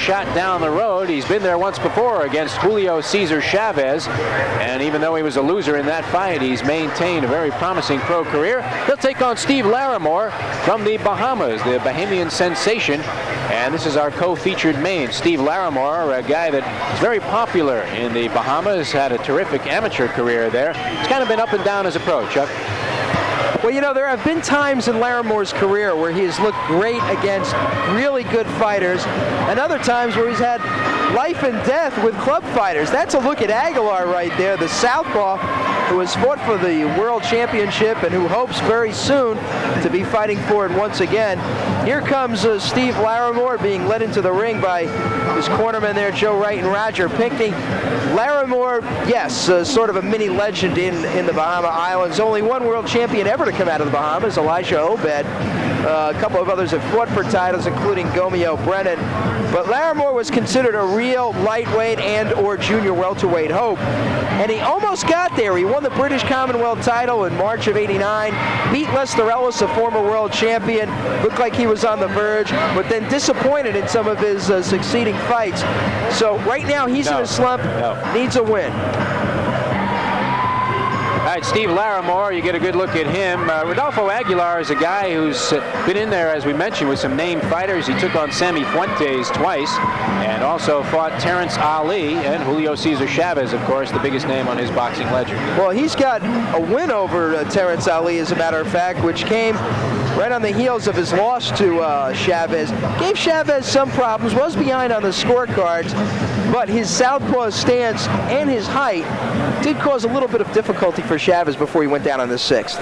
shot down the road. He's been there once before against Julio Cesar Chavez, and even though he was a loser in that fight, he's maintained a very promising pro career. He'll take on Steve Larrimore from the Bahamas, the Bahamian sensation, and this is our co-featured main. Steve Larrimore, a guy that is very popular in the Bahamas, had a terrific amateur career there. It's kind of been up and down as a pro, Chuck. Well, you know, there have been times in Larrimore's career where he has looked great against really good fighters, and other times where he's had life and death with club fighters. That's a look at Aguilar right there, the southpaw who has fought for the World Championship and who hopes very soon to be fighting for it once again. Here comes Steve Larrimore being led into the ring by his cornermen there, Joe Wright and Roger Pinckney. Larrimore, yes, sort of a mini legend in the Bahama Islands. Only one world champion ever to come out of the Bahamas, Elijah Obed. A couple of others have fought for titles, including Gomeo Brennan. But Larrimore was considered a real lightweight and or junior welterweight hope. And he almost got there. He won the British Commonwealth title in March of '89, beat Lester Ellis, a former world champion. Looked like he was on the verge, but then disappointed in some of his succeeding fights. So right now he's in a slump, needs a win. All right, Steve Larrimore, you get a good look at him. Rodolfo Aguilar is a guy who's been in there, as we mentioned, with some named fighters. He took on Sammy Fuentes twice and also fought Terrence Ali and Julio Cesar Chavez, of course, the biggest name on his boxing ledger. Well, he's got a win over Terrence Ali, as a matter of fact, which came right on the heels of his loss to Chavez. Gave Chavez some problems, was behind on the scorecards, but his southpaw stance and his height did cause a little bit of difficulty for Chavez before he went down on the 6th.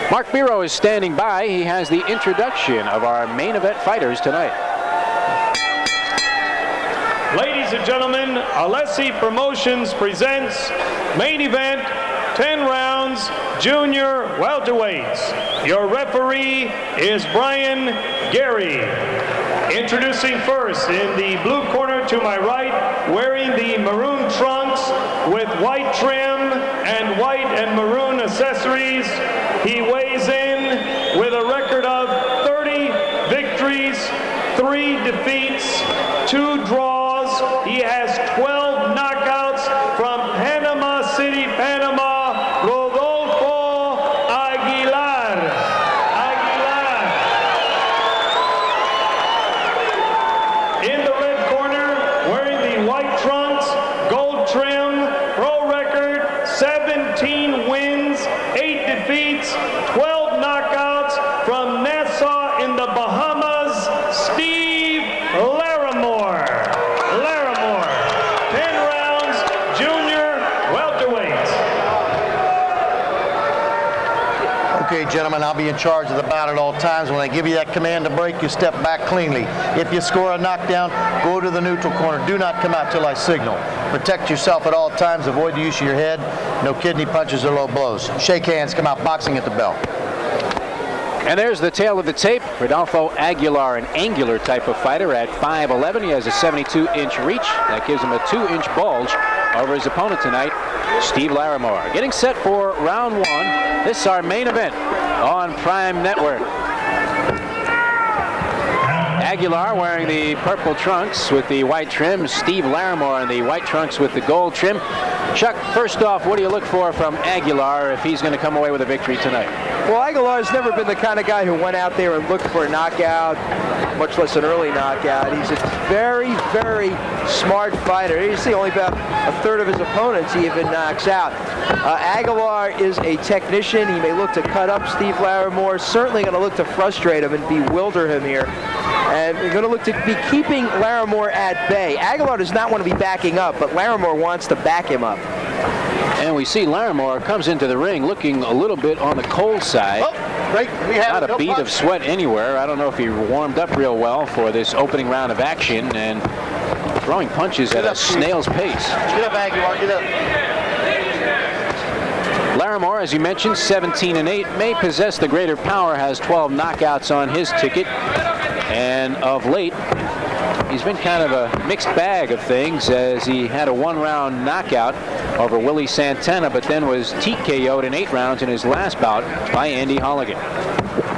Mark Miro is standing by. He has the introduction of our main event fighters tonight. Ladies and gentlemen, Alessi Promotions presents main event, 10 rounds, junior welterweights. Your referee is Brian Gary. Introducing first, in the blue corner to my right, wearing the maroon trunks with white trim and white and maroon accessories, he weighs in with a record of 30 victories, 3 defeats, 2 draws. He has 12 knockouts from Panama City, Panama, Rodolfo Aguilar. In the red corner, wearing the white trunks, gold trim, pro record, 17 wins, 8 defeats, 12 knockouts from Nassau in the Bahamas, Steve Larrimore. 10 rounds, junior welterweights. Okay, gentlemen, I'll be in charge of the bout at all times. When I give you that command to break, you step back cleanly. If you score a knockdown, go to the neutral corner. Do not come out till I signal. Protect yourself at all times. Avoid the use of your head. No kidney punches or low blows. Shake hands. Come out boxing at the bell. And there's the tail of the tape. Rodolfo Aguilar, an angular type of fighter at 5'11". He has a 72-inch reach. That gives him a 2-inch bulge over his opponent tonight, Steve Larrimore. Getting set for round 1. This is our main event on Prime Network. Aguilar wearing the purple trunks with the white trim. Steve Larrimore in the white trunks with the gold trim. Chuck, first off, what do you look for from Aguilar if he's going to come away with a victory tonight? Well, Aguilar's never been the kind of guy who went out there and looked for a knockout, much less an early knockout. He's a very, very smart fighter. You see, only about a third of his opponents he even knocks out. Aguilar is a technician. He may look to cut up Steve Larrimore, certainly going to look to frustrate him and bewilder him here. And we're going to look to be keeping Larrimore at bay. Aguilar does not want to be backing up, but Larrimore wants to back him up. And we see Larrimore comes into the ring looking a little bit on the cold side. Oh, great. We have not a bead of sweat anywhere. I don't know if he warmed up real well for this opening round of action, and throwing punches at a snail's pace. Get up, Aguilar. Get up. Larrimore, as you mentioned, 17-8, may possess the greater power, has 12 knockouts on his ticket, and of late he's been kind of a mixed bag of things, as he had a 1-round knockout over Willie Santana, but then was TKO'd in 8 rounds in his last bout by Andy Holligan.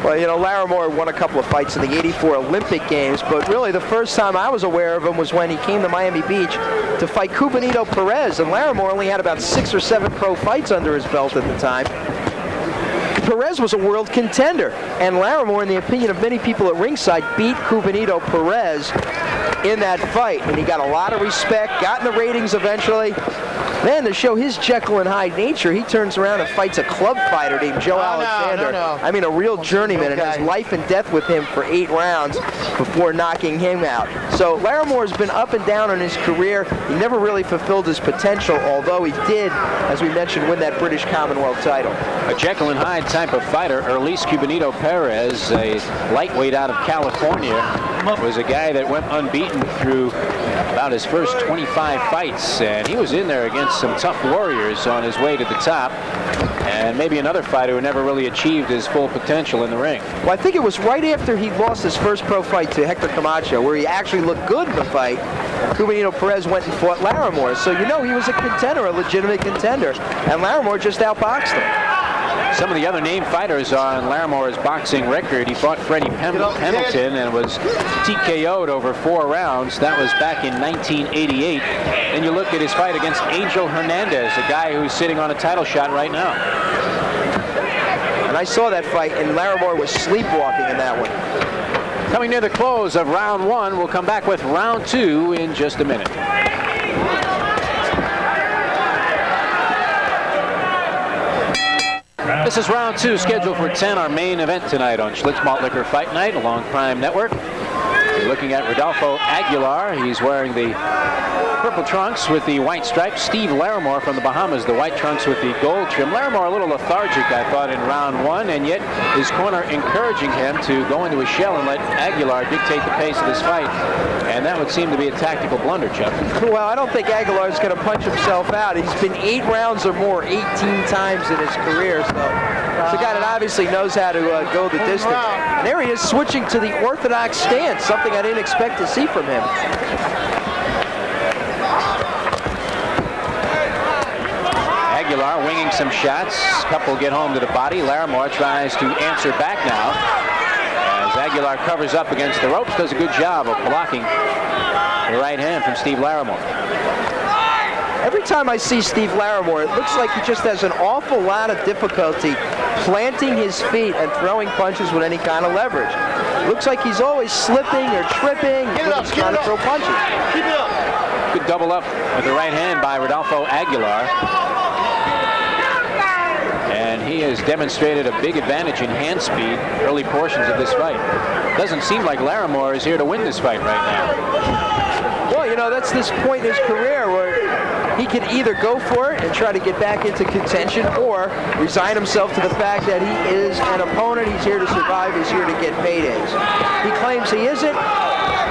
Well, you know, Larrimore won a couple of fights in the '84 Olympic Games, but really the first time I was aware of him was when he came to Miami Beach to fight Cubanito Perez, and Larrimore only had about 6 or 7 pro fights under his belt at the time. Perez was a world contender, and Larrimore, in the opinion of many people at ringside, beat Cubanito Perez in that fight, and he got a lot of respect, got in the ratings eventually. Then, to show his Jekyll and Hyde nature, he turns around and fights a club fighter named Joe Alexander. No. I mean, a real journeyman, and has life and death with him for 8 rounds before knocking him out. So Larrimore's been up and down in his career. He never really fulfilled his potential, although he did, as we mentioned, win that British Commonwealth title. A Jekyll and Hyde type of fighter, Erlis Cubanito Perez, a lightweight out of California, was a guy that went unbeaten through about his first 25 fights, and he was in there against some tough warriors on his way to the top, and maybe another fighter who never really achieved his full potential in the ring. Well, I think it was right after he lost his first pro fight to Hector Camacho, where he actually looked good in the fight. Cubanito Perez went and fought Larrimore, so you know he was a contender, a legitimate contender, and Larrimore just outboxed him. Some of the other named fighters on Larrimore's boxing record. He fought Freddie Pendleton and was TKO'd over 4 rounds. That was back in 1988. Then you look at his fight against Angel Hernandez, a guy who's sitting on a title shot right now. And I saw that fight, and Larrimore was sleepwalking in that one. Coming near the close of round 1, we'll come back with round 2 in just a minute. This is round 2, scheduled for 10, our main event tonight on Schlitz Malt Liquor Fight Night along Prime Network. We're looking at Rodolfo Aguilar. He's wearing the purple trunks with the white stripes. Steve Larrimore from the Bahamas, the white trunks with the gold trim. Larrimore a little lethargic, I thought, in round 1, and yet his corner encouraging him to go into a shell and let Aguilar dictate the pace of this fight. And that would seem to be a tactical blunder, Chuck. Well, I don't think Aguilar's going to punch himself out. He's been 8 rounds or more 18 times in his career, so it's a guy that obviously knows how to go the distance. And there he is, switching to the orthodox stance, something I didn't expect to see from him. Aguilar winging some shots. Couple get home to the body. Larrimore tries to answer back now. As Aguilar covers up against the ropes, does a good job of blocking the right hand from Steve Larrimore. Every time I see Steve Larrimore, it looks like he just has an awful lot of difficulty planting his feet and throwing punches with any kind of leverage. Looks like he's always slipping or tripping when he's trying to throw punches. Keep it up. Good double up with the right hand by Rodolfo Aguilar. And he has demonstrated a big advantage in hand speed early portions of this fight. Doesn't seem like Larrimore is here to win this fight right now. Well, you know, that's this point in his career where he can either go for it and try to get back into contention or resign himself to the fact that he is an opponent. He's here to survive. He's here to get paydays. He claims he isn't,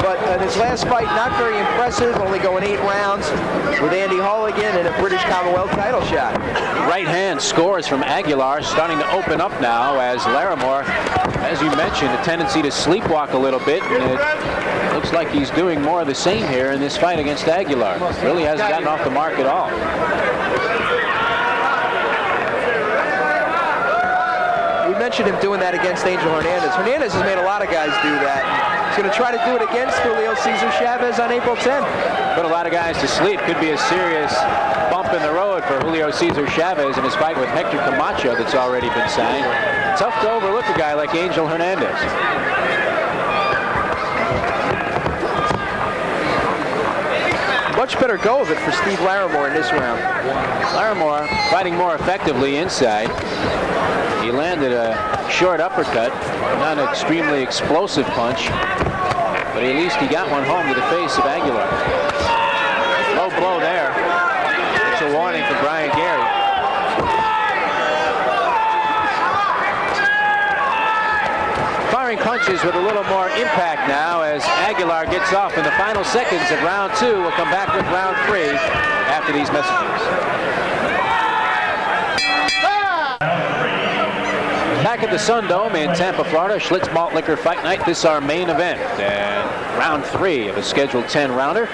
but in his last fight, not very impressive, only going 8 rounds with Andy Holligan in a British Commonwealth title shot. Right hand scores from Aguilar, starting to open up now as Larrimore, as you mentioned, a tendency to sleepwalk a little bit, and it looks like he's doing more of the same here in this fight against Aguilar. Really hasn't gotten off the mark at all. We mentioned him doing that against Angel Hernandez. Hernandez has made a lot of guys do that. He's going to try to do it against Julio Cesar Chavez on April 10th. Put a lot of guys to sleep. Could be a serious bump in the road for Julio Cesar Chavez in his fight with Hector Camacho that's already been signed. Tough to overlook a guy like Angel Hernandez. Much better go of it for Steve Larrimore in this round. Larrimore fighting more effectively inside. He landed a short uppercut, not an extremely explosive punch, but at least he got one home to the face of Aguilar. Low blow there. It's a warning for Brian Gary. Firing punches with a little more impact now as Aguilar gets off in the final seconds of round 2. We'll come back with round 3 after these messages. Back at the Sun Dome in Tampa, Florida, Schlitz Malt Liquor Fight Night. This is our main event, and round 3 of a scheduled 10-rounder.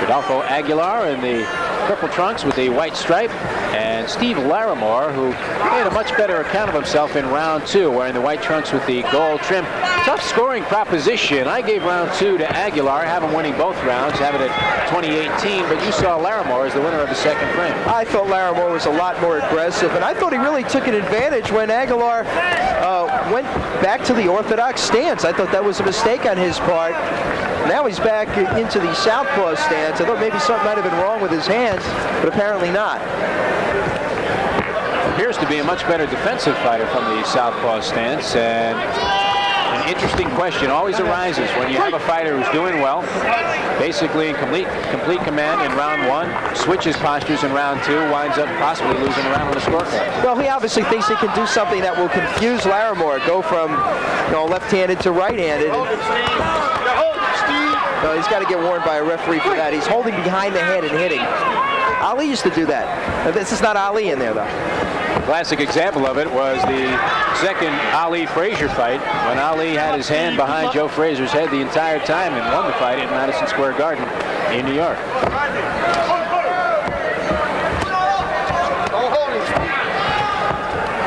Rodolfo Aguilar in the purple trunks with the white stripe, and Steve Larrimore, who made a much better account of himself in round 2, wearing the white trunks with the gold trim. Tough scoring proposition. I gave round 2 to Aguilar. I have him winning both rounds, have it at 20-18, but you saw Larrimore as the winner of the second frame. I thought Larrimore was a lot more aggressive, and I thought he really took an advantage when Aguilar went back to the orthodox stance. I thought that was a mistake on his part. Now he's back into the southpaw stance. I thought maybe something might have been wrong with his hands, but apparently not. Appears to be a much better defensive fighter from the southpaw stance, and an interesting question always arises when you have a fighter who's doing well, basically in complete command in round 1, switches postures in round 2, winds up possibly losing a round on the scorecard. Well, he obviously thinks he can do something that will confuse Larrimore, go from left-handed to right-handed. No, he's got to get warned by a referee for that. He's holding behind the head and hitting. Ali used to do that. This is not Ali in there, though. Classic example of it was the second Ali-Frazier fight, when Ali had his hand behind Joe Frazier's head the entire time and won the fight in Madison Square Garden in New York.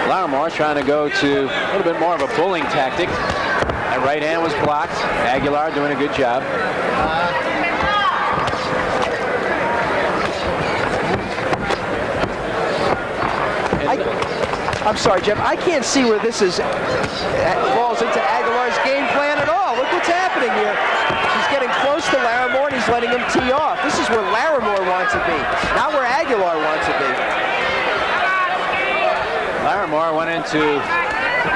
Larrimore trying to go to a little bit more of a bullying tactic. That right hand was blocked. Aguilar doing a good job. I'm sorry, Jeff. I can't see where this falls into Aguilar's game plan at all. Look what's happening here. He's getting close to Larrimore, and he's letting him tee off. This is where Larrimore wants to be, not where Aguilar wants to be. Larrimore went into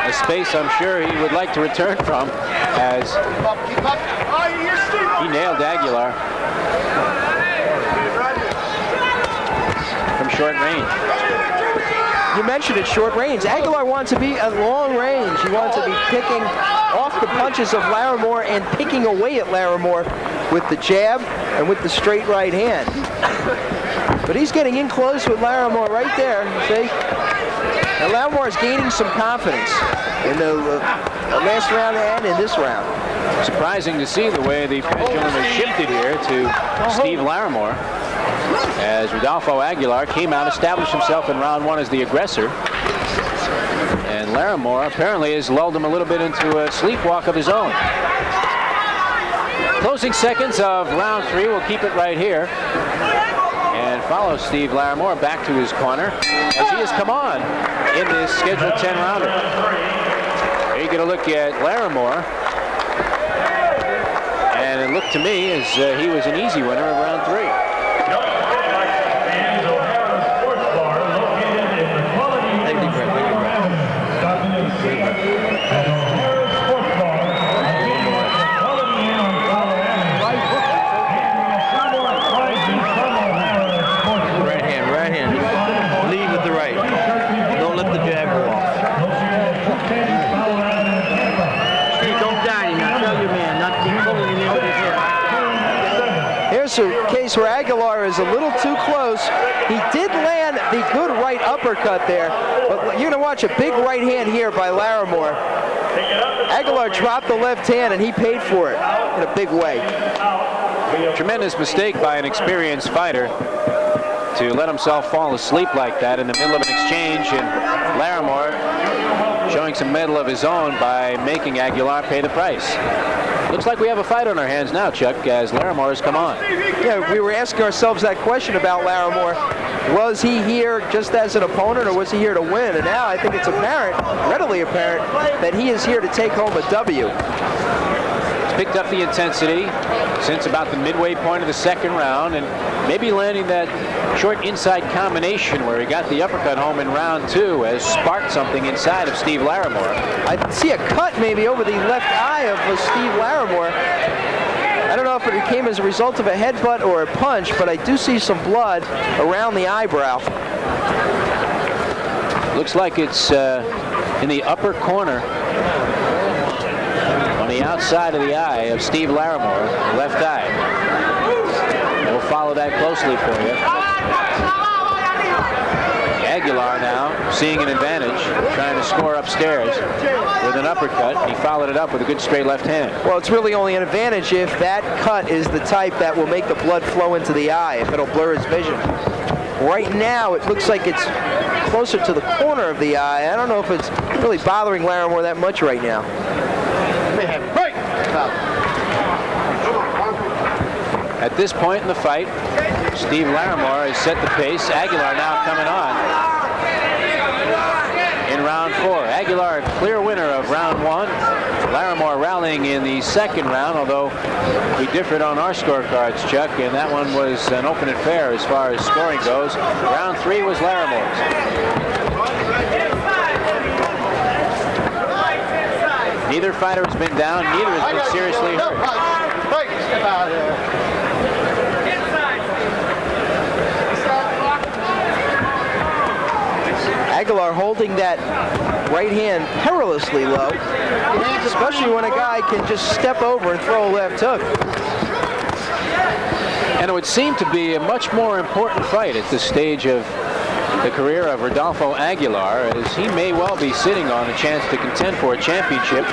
a space I'm sure he would like to return from, as he nailed Aguilar from short range. You mentioned it, short range. Aguilar wants to be at long range. He wants to be picking off the punches of Larrimore and picking away at Larrimore with the jab and with the straight right hand. But he's getting in close with Larrimore right there, see? And Larrimore is gaining some confidence in the last round and in this round. Surprising to see the way the pendulum has shifted here to Steve Larrimore, as Rodolfo Aguilar came out, established himself in round 1 as the aggressor. And Larrimore apparently has lulled him a little bit into a sleepwalk of his own. Closing seconds of round 3. We'll keep it right here and follow Steve Larrimore back to his corner as he has come on in this scheduled 10-rounder. Here you get a look at Larrimore, and it looked to me as he was an easy winner of round 3. Here's a case where Aguilar is a little too close. He did land the good right uppercut there, but you're going to watch a big right hand here by Larrimore. Aguilar dropped the left hand, and he paid for it in a big way. Tremendous mistake by an experienced fighter to let himself fall asleep like that in the middle of an exchange, and Larrimore showing some mettle of his own by making Aguilar pay the price. Looks like we have a fight on our hands now, Chuck, as Larrimore has come on. Yeah, we were asking ourselves that question about Larrimore. Was he here just as an opponent, or was he here to win? And now I think it's apparent, readily apparent, that he is here to take home a W. He's picked up the intensity since about the midway point of the second round, and maybe landing that short inside combination where he got the uppercut home in round 2 has sparked something inside of Steve Larrimore. I see a cut maybe over the left eye of Steve Larrimore. I don't know if it came as a result of a headbutt or a punch, but I do see some blood around the eyebrow. Looks like it's in the upper corner on the outside of the eye of Steve Larrimore, left eye. We'll follow that closely for you. Aguilar now seeing an advantage, trying to score upstairs with an uppercut. He followed it up with a good straight left hand. Well, it's really only an advantage if that cut is the type that will make the blood flow into the eye, if it'll blur his vision. Right now, it looks like it's closer to the corner of the eye. I don't know if it's really bothering Larrimore that much right now. At this point in the fight, Steve Larrimore has set the pace. Aguilar now coming on in round 4. Aguilar, clear winner of round 1. Larrimore rallying in the second round, although we differed on our scorecards, Chuck, and that one was an open and fair as far as scoring goes. Round 3 was Larrimore's. Neither fighter has been down. Neither has been seriously hurt. Step out of there. Aguilar holding that right hand perilously low, especially when a guy can just step over and throw a left hook. And it would seem to be a much more important fight at this stage of the career of Rodolfo Aguilar, as he may well be sitting on a chance to contend for a championship.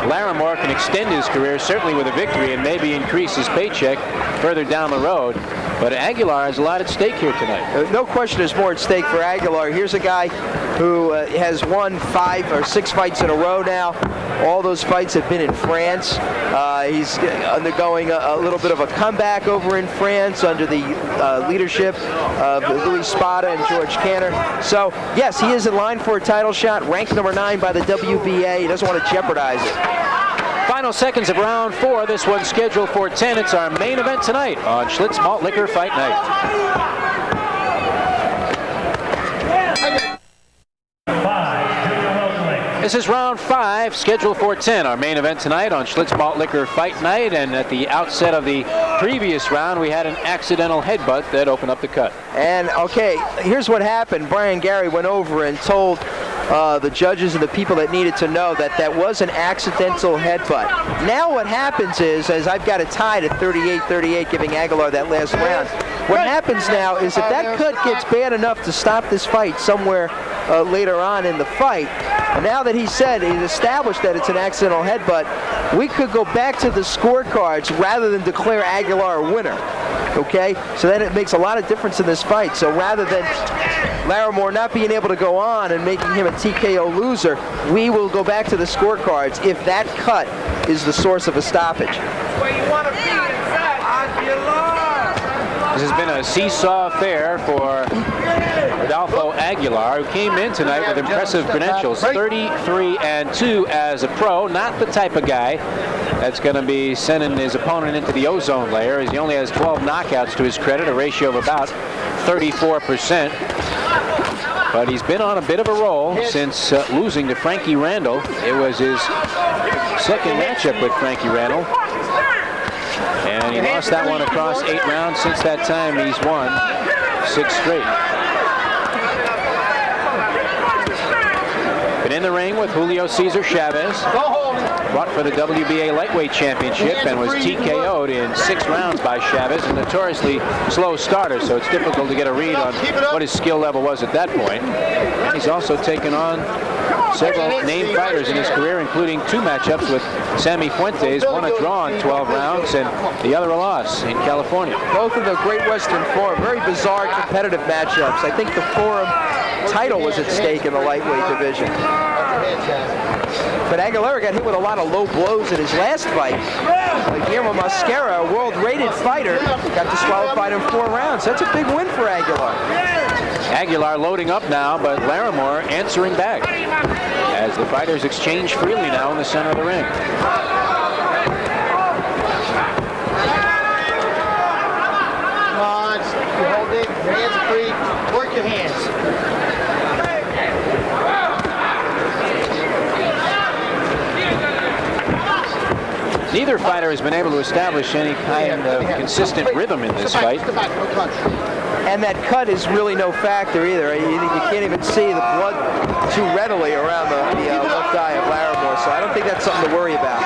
Larrimore can extend his career, certainly with a victory, and maybe increase his paycheck further down the road. But Aguilar has a lot at stake here tonight. No question there's more at stake for Aguilar. Here's a guy who has won 5 or 6 fights in a row now. All those fights have been in France. He's undergoing a little bit of a comeback over in France under the leadership of Louis Spada and George Canner. So, yes, he is in line for a title shot, ranked number 9 by the WBA. He doesn't want to jeopardize it. Final seconds of round 4. This one's scheduled for 10. It's our main event tonight on Schlitz Malt Liquor Fight Night. This is round 5, scheduled for 10. Our main event tonight on Schlitz Malt Liquor Fight Night. And at the outset of the previous round, we had an accidental headbutt that opened up the cut. And, okay, here's what happened. Brian Gary went over and told the judges and the people that needed to know that that was an accidental headbutt. Now what happens is, as I've got it tied at 38-38, giving Aguilar that last round, what happens now is if that cut gets bad enough to stop this fight somewhere later on in the fight, and now that he's established that it's an accidental headbutt, we could go back to the scorecards rather than declare Aguilar a winner. Okay? So then it makes a lot of difference in this fight. So rather than Larrimore not being able to go on and making him a TKO loser, we will go back to the scorecards if that cut is the source of a stoppage. This has been a seesaw affair for Rodolfo Aguilar, who came in tonight with impressive credentials, 33-2 as a pro. Not the type of guy that's going to be sending his opponent into the ozone layer, as he only has 12 knockouts to his credit, a ratio of about 34%. But he's been on a bit of a roll since losing to Frankie Randall. It was his second matchup with Frankie Randall. And he lost that one across 8 rounds. Since that time, he's won 6 straight. Been in the ring with Julio Cesar Chavez. Fought for the WBA lightweight championship and was TKO'd in 6 rounds by Chavez, a notoriously slow starter, so it's difficult to get a read on what his skill level was at that point. And he's also taken on several named fighters in his career, including 2 matchups with Sammy Fuentes, one a draw in 12 rounds and the other a loss in California. Both of the Great Western Forum, very bizarre competitive matchups. I think the Forum title was at stake in the lightweight division. But Aguilar got hit with a lot of low blows in his last fight. Guillermo Mosquera, a world-rated fighter, got disqualified in 4 rounds. That's a big win for Aguilar. Aguilar loading up now, but Larrimore answering back as the fighters exchange freely now in the center of the ring. Come on, you hold it, your hands are free, work your hands. Neither fighter has been able to establish any kind of consistent rhythm in this fight. And that cut is really no factor either. You can't even see the blood too readily around the left eye of Larrimore, so I don't think that's something to worry about.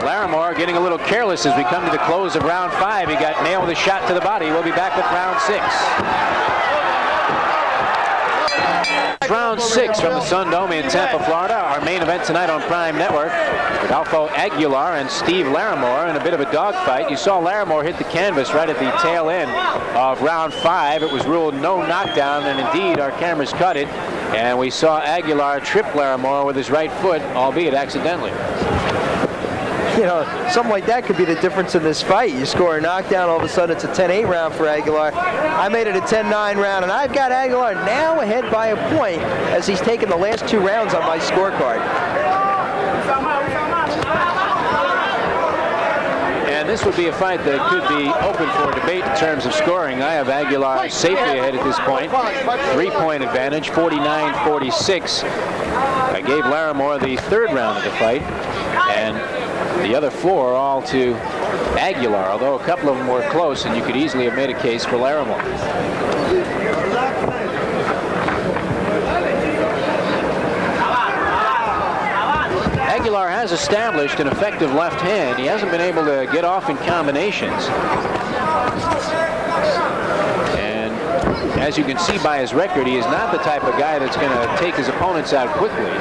Larrimore getting a little careless as we come to the close of round 5. He got nailed with a shot to the body. We'll be back with round 6. Round 6 from the Sun Dome in Tampa, Florida. Our main event tonight on Prime Network. Rodolfo Aguilar and Steve Larrimore in a bit of a dogfight. You saw Larrimore hit the canvas right at the tail end of round 5. It was ruled no knockdown, and indeed our cameras cut it. And we saw Aguilar trip Larrimore with his right foot, albeit accidentally. You know, something like that could be the difference in this fight. You score a knockdown, all of a sudden it's a 10-8 round for Aguilar. I made it a 10-9 round, and I've got Aguilar now ahead by a point as he's taken the last 2 rounds on my scorecard. And this would be a fight that could be open for debate in terms of scoring. I have Aguilar safely ahead at this point. 3-point advantage, 49-46. I gave Larrimore the 3rd round of the fight, and the other 4 all to Aguilar, although a couple of them were close, and you could easily have made a case for Larrimore. Aguilar has established an effective left hand. He hasn't been able to get off in combinations. And as you can see by his record, he is not the type of guy that's going to take his opponents out quickly.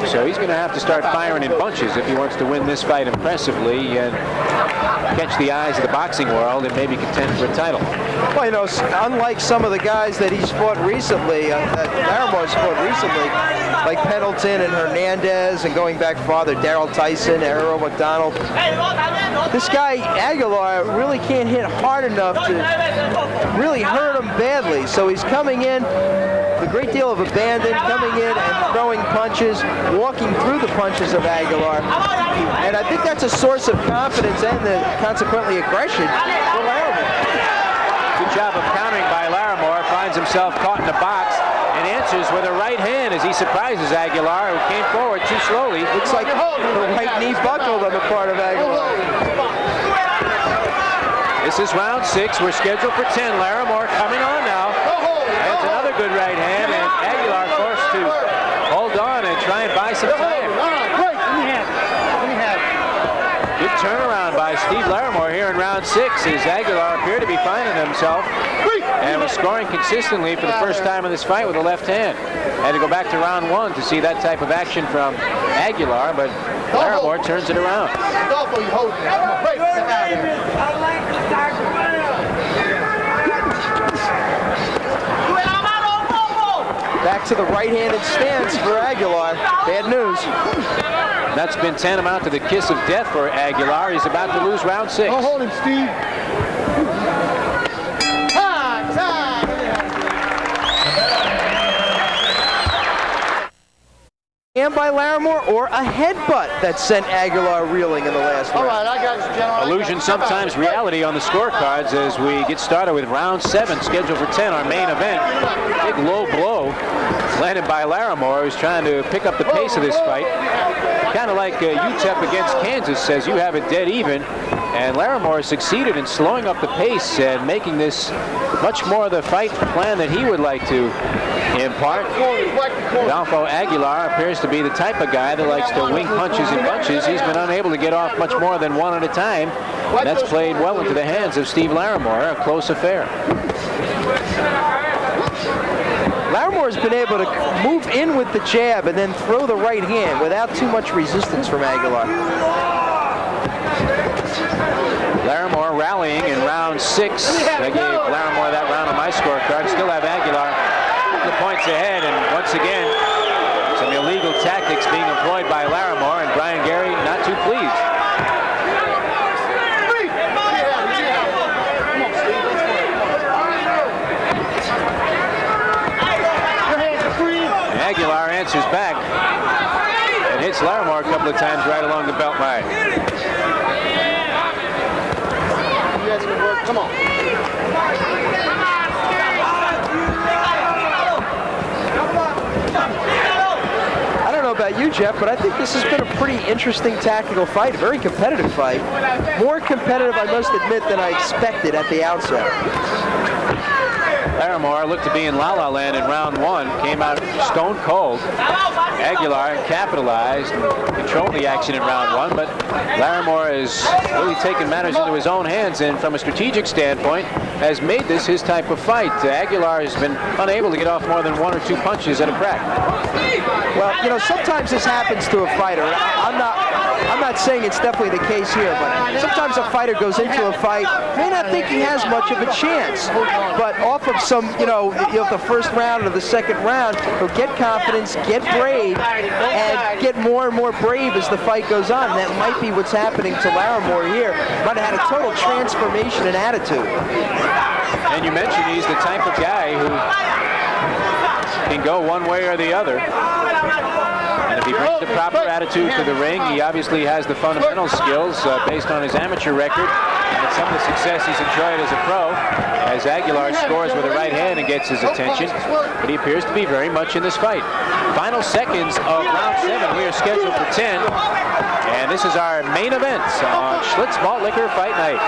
So he's going to have to start firing in bunches if he wants to win this fight impressively and catch the eyes of the boxing world and maybe contend for a title. Well, you know, unlike some of the guys that he's fought recently, that Larrimore's fought recently, like Pendleton and Hernandez, and going back farther, Darrell Tyson, Errol McDonald, this guy, Aguilar, really can't hit hard enough to really hurt him badly. So he's coming in a great deal of abandon, coming in and throwing punches, walking through the punches of Aguilar. And I think that's a source of confidence and consequently aggression for Larrimore. Good job of countering by Larrimore. Finds himself caught in a box and answers with a right hand as he surprises Aguilar, who came forward too slowly. Looks like the right knee buckled on the part of Aguilar. This is round 6. We're scheduled for 10. Larrimore coming on now. That's another good right hand, and Aguilar forced to hold on and try and buy some time. Good turnaround by Steve Larrimore here in round 6 as Aguilar appeared to be finding himself and was scoring consistently for the first time in this fight with a left hand. Had to go back to round 1 to see that type of action from Aguilar, but Larrimore turns it around. Back to the right-handed stance for Aguilar. Bad news. That's been tantamount to the kiss of death for Aguilar. He's about to lose round 6. Don't hold him, Steve. And by Larrimore, or a headbutt that sent Aguilar reeling in the last round. All right, I got you, gentlemen. Illusion, sometimes reality on the scorecards as we get started with round 7, scheduled for 10, our main event. Big low blow landed by Larrimore, who's trying to pick up the pace of this fight. Kind of like UTEP against Kansas says you have it dead even. And Larrimore succeeded in slowing up the pace and making this much more the fight plan that he would like to impart. Rodolfo Aguilar appears to be the type of guy that likes to wing punches in bunches. He's been unable to get off much more than one at a time. And that's played well into the hands of Steve Larrimore, a close affair. Larrimore's been able to move in with the jab and then throw the right hand without too much resistance from Aguilar. Larrimore rallying in round 6. I gave Larrimore that round on my scorecard. Still have Aguilar the points ahead, and once again, some illegal tactics being employed by Larrimore, and Brian Gary not too pleased. And Aguilar answers back and hits Larrimore a couple of times right along the belt line. You guys can work. Come on. I don't know about you, Jeff, but I think this has been a pretty interesting tactical fight, a very competitive fight. More competitive, I must admit, than I expected at the outset. Larrimore looked to be in La La Land in round one, came out stone cold. Aguilar capitalized and controlled the action in round one, but Larrimore has really taken matters into his own hands and from a strategic standpoint has made this his type of fight. Aguilar has been unable to get off more than 1 or 2 punches at a crack. Well, you know, sometimes this happens to a fighter. I'm not saying it's definitely the case here, but sometimes a fighter goes into a fight, may not think he has much of a chance, but off of some, the first round or the second round, he'll get confidence, get brave, and get more and more brave as the fight goes on. And that might be what's happening to Larrimore here. Might have had a total transformation in attitude. And you mentioned he's the type of guy who can go one way or the other. And if he brings the proper attitude to the ring, he obviously has the fundamental skills based on his amateur record and some of the success he's enjoyed as a pro, as Aguilar scores with a right hand and gets his attention. But he appears to be very much in this fight. Final seconds of round 7. We are scheduled for 10. And this is our main event on Schlitz Malt Liquor Fight Night.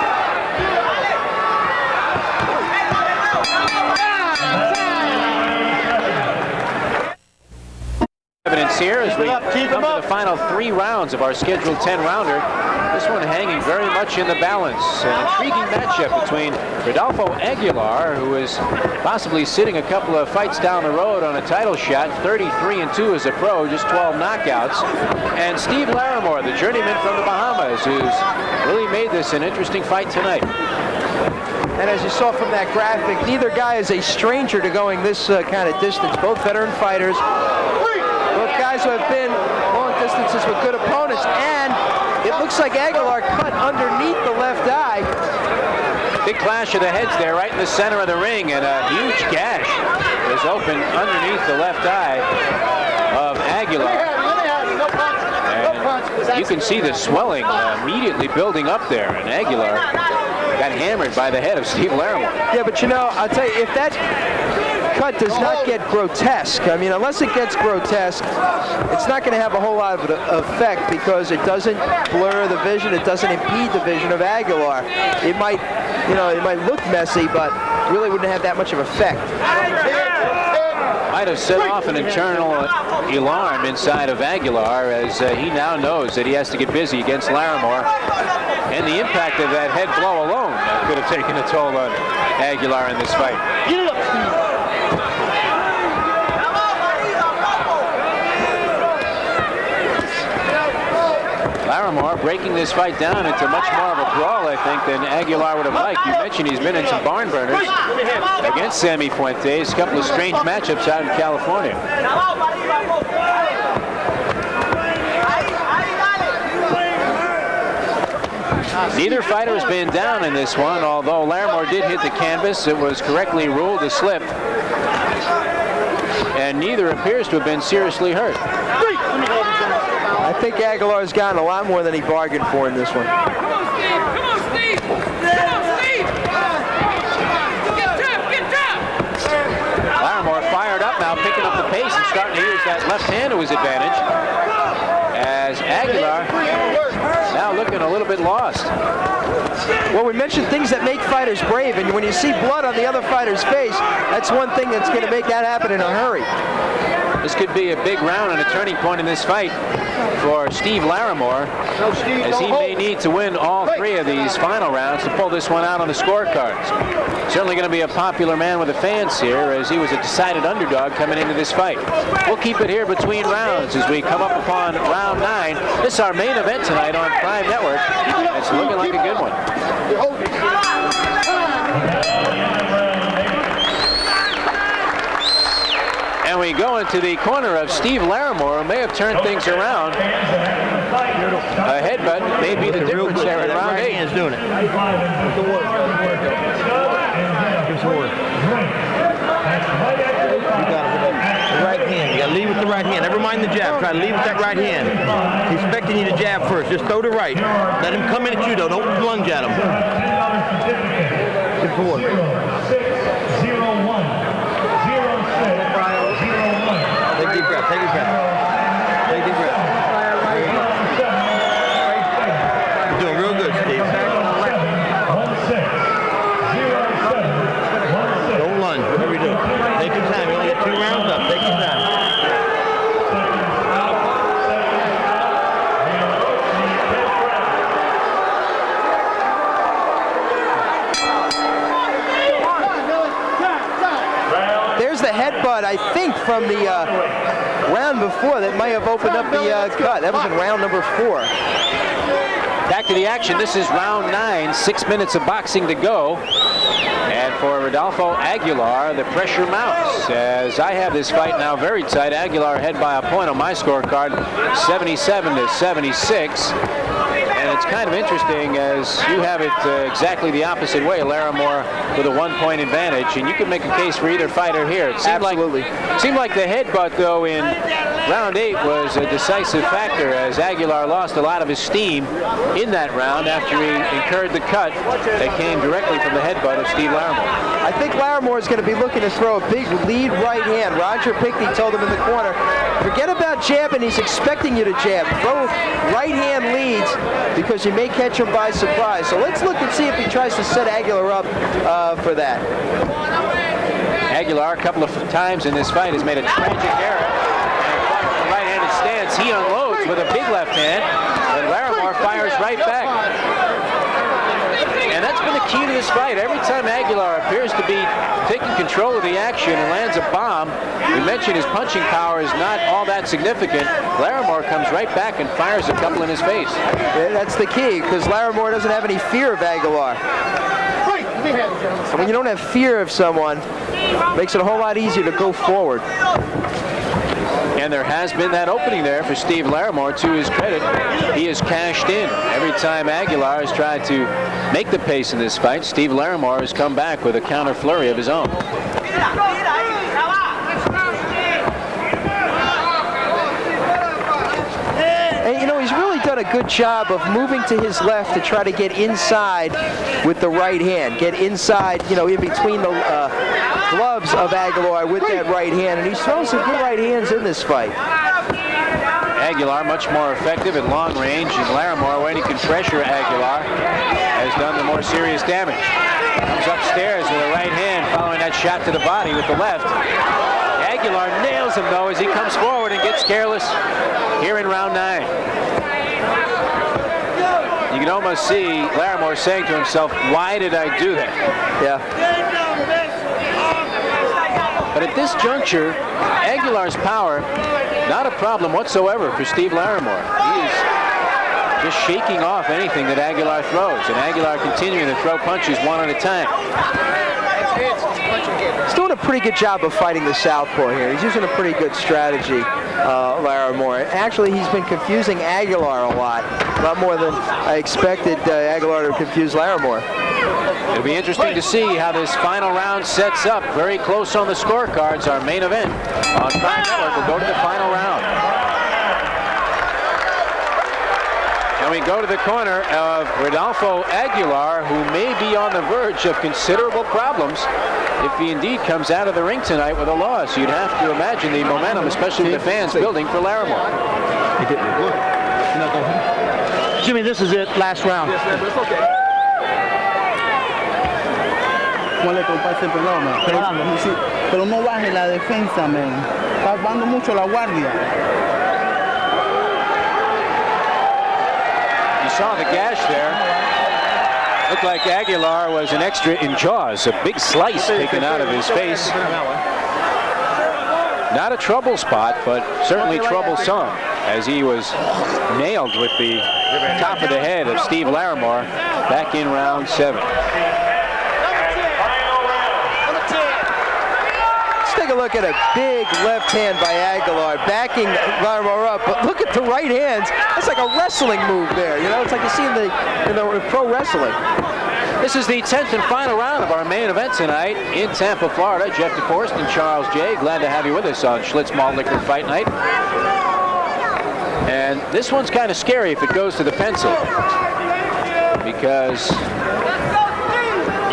Evidence here as we come to the final 3 rounds of our scheduled 10-rounder. This one hanging very much in the balance. An intriguing matchup between Rodolfo Aguilar, who is possibly sitting a couple of fights down the road on a title shot, 33-2 as a pro, just 12 knockouts, and Steve Larrimore, the journeyman from the Bahamas, who's really made this an interesting fight tonight. And as you saw from that graphic, neither guy is a stranger to going this kind of distance. Both veteran fighters. Both guys who have been long distances with good opponents, and it looks like Aguilar cut underneath the left eye. Big clash of the heads there right in the center of the ring, and a huge gash is open underneath the left eye of Aguilar. And you can see the swelling immediately building up there, and Aguilar got hammered by the head of Steve Larrimore. Yeah, but I'll tell you, if that cut does not get grotesque, I mean, unless it gets grotesque, it's not going to have a whole lot of effect because it doesn't blur the vision, it doesn't impede the vision of Aguilar. It might, it might look messy, but really wouldn't have that much of effect. Might have set off an internal alarm inside of Aguilar as he now knows that he has to get busy against Larrimore. And the impact of that head blow alone could have taken a toll on Aguilar in this fight. Larrimore breaking this fight down into much more of a brawl, I think, than Aguilar would have liked. You mentioned he's been in some barn burners against Sammy Fuentes, a couple of strange matchups out in California. Neither fighter has been down in this one, although Larrimore did hit the canvas. It was correctly ruled a slip. And neither appears to have been seriously hurt. I think Aguilar's gotten a lot more than he bargained for in this one. Come on, Steve! Come on, Steve! Come on, Steve! Get tough! Larrimore fired up now, picking up the pace and starting to use that left hand to his advantage. As Aguilar now looking a little bit lost. Well, we mentioned things that make fighters brave, and when you see blood on the other fighter's face, that's one thing that's going to make that happen in a hurry. This could be a big round and a turning point in this fight for Steve Larrimore, as he may need to win all 3 of these final rounds to pull this one out on the scorecards. Certainly going to be a popular man with the fans here, as he was a decided underdog coming into this fight. We'll keep it here between rounds as we come up upon round 9. This is our main event tonight on Prime Network. It's looking like a good one. And we go into the corner of Steve Larrimore, who may have turned things around. A headbutt may be the difference there in round 8. Hand's doing it. Give us a word. You got it with the right hand. You got to lead with the right hand. Never mind the jab. Try to lead with that right hand. He's expecting you to jab first. Just throw to right. Let him come in at you, though. Don't lunge at him. Give us a word. Take a deep breath. Take a breath. Take a deep breath. You're doing real good, Steve. Don't lunge. headbutt, I think, from the round before that might have opened up the cut. That was in round number 4. Back to the action. This is round 9, 6 minutes of boxing to go. And for Rodolfo Aguilar, the pressure mounts. As I have this fight now very tight. Aguilar ahead by a point on my scorecard, 77-76. And it's kind of interesting as you have it exactly the opposite way. Larrimore with a 1-point advantage, and you can make a case for either fighter here. It seemed like the headbutt, though, in round 8 was a decisive factor as Aguilar lost a lot of his steam in that round after he incurred the cut that came directly from the headbutt of Steve Larrimore. I think Larrimore is going to be looking to throw a big lead right hand. Roger Pickney told him in the corner, forget about jabbing, he's expecting you to jab. Throw right hand leads because you may catch him by surprise. So let's look and see if he tries to set Aguilar up for that. Aguilar a couple of times in this fight has made a tragic error. And from the right-handed stance, he unloads with a big left hand, and Larrimore fires right back. And that's been the key to this fight. Every time Aguilar appears to be taking control of the action and lands a bomb, we mentioned his punching power is not all that significant. Larrimore comes right back and fires a couple in his face. Yeah, that's the key, because Larrimore doesn't have any fear of Aguilar. And when you don't have fear of someone, it makes it a whole lot easier to go forward. And there has been that opening there for Steve Larrimore. To his credit, he has cashed in. Every time Aguilar has tried to make the pace in this fight, Steve Larrimore has come back with a counter flurry of his own. And you know, he's really done a good job of moving to his left to try to get inside with the right hand. Get inside, you know, in between the gloves of Aguilar with that right hand. And he's thrown some good right hands in this fight. Aguilar much more effective at long range, and Larrimore, when he can pressure Aguilar, has done the more serious damage. Comes upstairs with a right hand following that shot to the body with the left. Aguilar nails him, though, as he comes forward and gets careless here in round 9. You can almost see Larrimore saying to himself, why did I do that? Yeah. But at this juncture, Aguilar's power, not a problem whatsoever for Steve Larrimore. He is just shaking off anything that Aguilar throws, and Aguilar continuing to throw punches one at a time. He's doing a pretty good job of fighting the southpaw here. He's using a pretty good strategy, Larrimore. Actually, he's been confusing Aguilar a lot more than I expected Aguilar to confuse Larrimore. It'll be interesting to see how this final round sets up. Very close on the scorecards. Our main event on Prime Network will go to the final round. And we go to the corner of Rodolfo Aguilar, who may be on the verge of considerable problems if he indeed comes out of the ring tonight with a loss. You'd have to imagine the momentum, especially with the fans, building for Larrimore. Jimmy, this is it, last round. Pero no baje la defensa, man. Está bajando mucho la guardia. You saw the gash there. Looked like Aguilar was an extra in jaws. A big slice taken out of his face. Not a trouble spot, but certainly troublesome, as he was nailed with the top of the head of Steve Larrimore back in round 7. Take a look at a big left hand by Aguilar, backing Larrimore up. But look at the right hands. It's like a wrestling move there. You know, it's like you see in the pro wrestling. This is the 10th and final round of our main event tonight in Tampa, Florida. Jeff DeForest and Charles J. Glad to have you with us on Schlitz Malt Liquor Fight Night. And this one's kind of scary if it goes to the pencil, because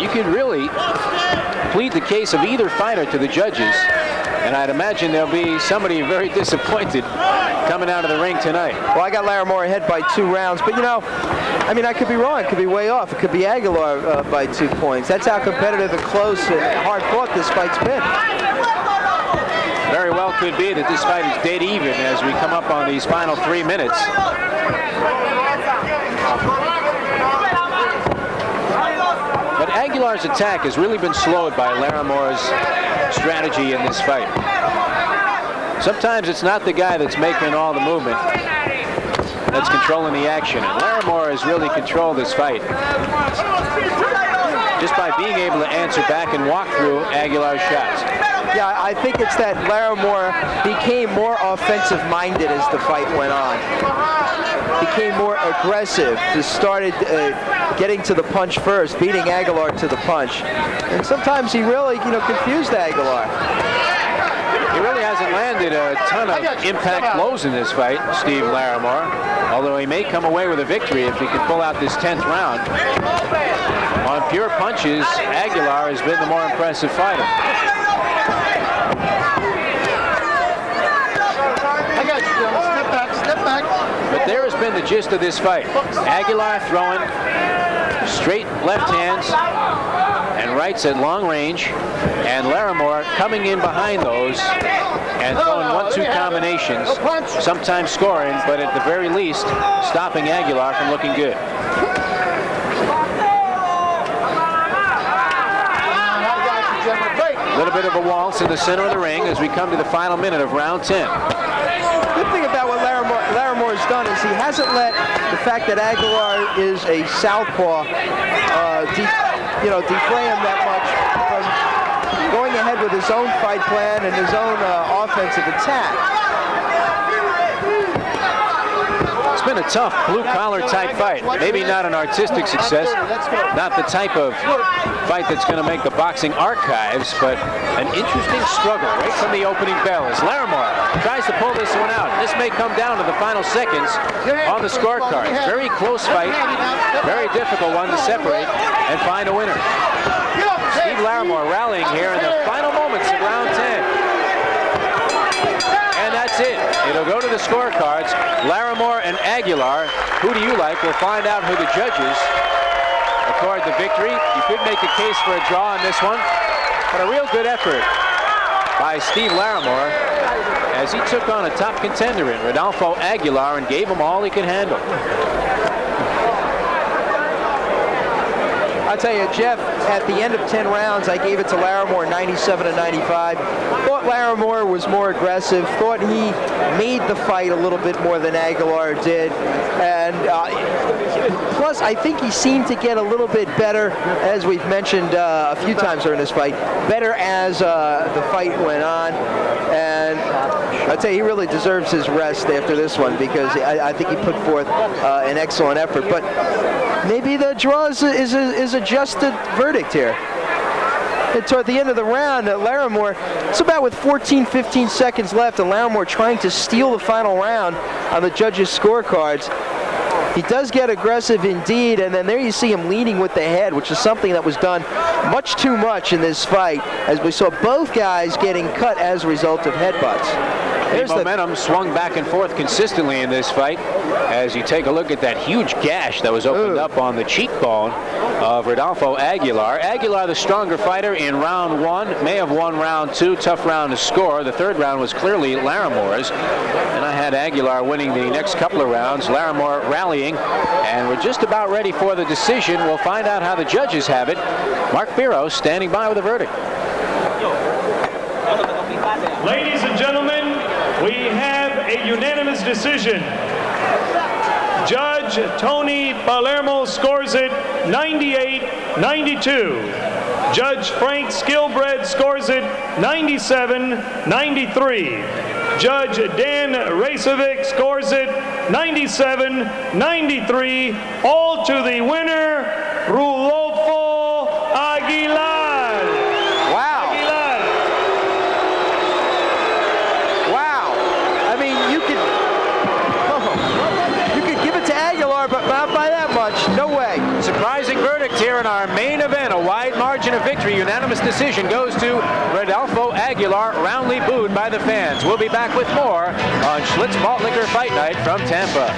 you could really plead the case of either fighter to the judges, and I'd imagine there'll be somebody very disappointed coming out of the ring tonight. Well, I got Larrimore ahead by 2 rounds, but you know, I mean, I could be wrong. It could be way off. It could be Aguilar by 2 points. That's how competitive and close and hard-fought this fight's been. Very well could be that this fight is dead even as we come up on these final 3 minutes. But Aguilar Aguilar's attack has really been slowed by Larrimore's strategy in this fight. Sometimes it's not the guy that's making all the movement that's controlling the action. And Larrimore has really controlled this fight just by being able to answer back and walk through Aguilar's shots. Yeah, I think it's that Larrimore became more offensive-minded as the fight went on. Became more aggressive. Just started getting to the punch first, beating Aguilar to the punch. And sometimes he really, confused Aguilar. He really hasn't landed a ton of impact blows in this fight, Steve Larrimore, although he may come away with a victory if he can pull out this 10th round. On pure punches, Aguilar has been the more impressive fighter. I got you, Joe. Step back. But there has been the gist of this fight. Aguilar throwing straight left hands and rights at long range, and Larrimore coming in behind those and throwing 1-2 combinations, sometimes scoring, but at the very least, stopping Aguilar from looking good. A little bit of a waltz in the center of the ring as we come to the final minute of round 10. Good thing about what Larrimore has done is he hasn't let the fact that Aguilar is a southpaw deflay him that much from going ahead with his own fight plan and his own offensive attack. It's been a tough blue-collar type fight. Maybe not an artistic success, not the type of fight that's going to make the boxing archives, but an interesting struggle right from the opening bell as Larrimore tries to pull this one out. This may come down to the final seconds on the scorecard. Very close fight, very difficult one to separate and find a winner. Steve Larrimore rallying here in the final moments of round 10. And that's it. It'll go to the scorecards. Larrimore and Aguilar. Who do you like? We'll find out who the judges accord the victory. You could make a case for a draw on this one, but a real good effort by Steve Larrimore as he took on a top contender in Rodolfo Aguilar and gave him all he could handle. I'll tell you, Jeff, at the end of 10 rounds, I gave it to Larrimore 97-95. Thought Larrimore was more aggressive. Thought he made the fight a little bit more than Aguilar did. And plus, I think he seemed to get a little bit better, as we've mentioned a few times during this fight, better as the fight went on. And I'll tell you, he really deserves his rest after this one because I think he put forth an excellent effort. But maybe the draw is a adjusted verdict here. And toward the end of the round, Larrimore, it's about with 14-15 seconds left, and Larrimore trying to steal the final round on the judges' scorecards. He does get aggressive indeed, and then there you see him leading with the head, which is something that was done much too much in this fight, as we saw both guys getting cut as a result of headbutts. The momentum swung back and forth consistently in this fight as you take a look at that huge gash that was opened up on the cheekbone of Rodolfo Aguilar. Aguilar, the stronger fighter in round 1, may have won round 2. Tough round to score. The third round was clearly Larrimore's, and I had Aguilar winning the next couple of rounds. Larrimore rallying, and we're just about ready for the decision. We'll find out how the judges have it. Mark Biro standing by with a verdict. Ladies and gentlemen, we have a unanimous decision. Judge Tony Palermo scores it 98-92. Judge Frank Skilbred scores it 97-93. Judge Dan Racevic scores it 97-93. All to the winner, Rodolfo Aguilar. But not by that much. No way. Surprising verdict here in our main event. A wide margin of victory. Unanimous decision goes to Rodolfo Aguilar, roundly booed by the fans. We'll be back with more on Schlitz Malt Liquor Fight Night from Tampa.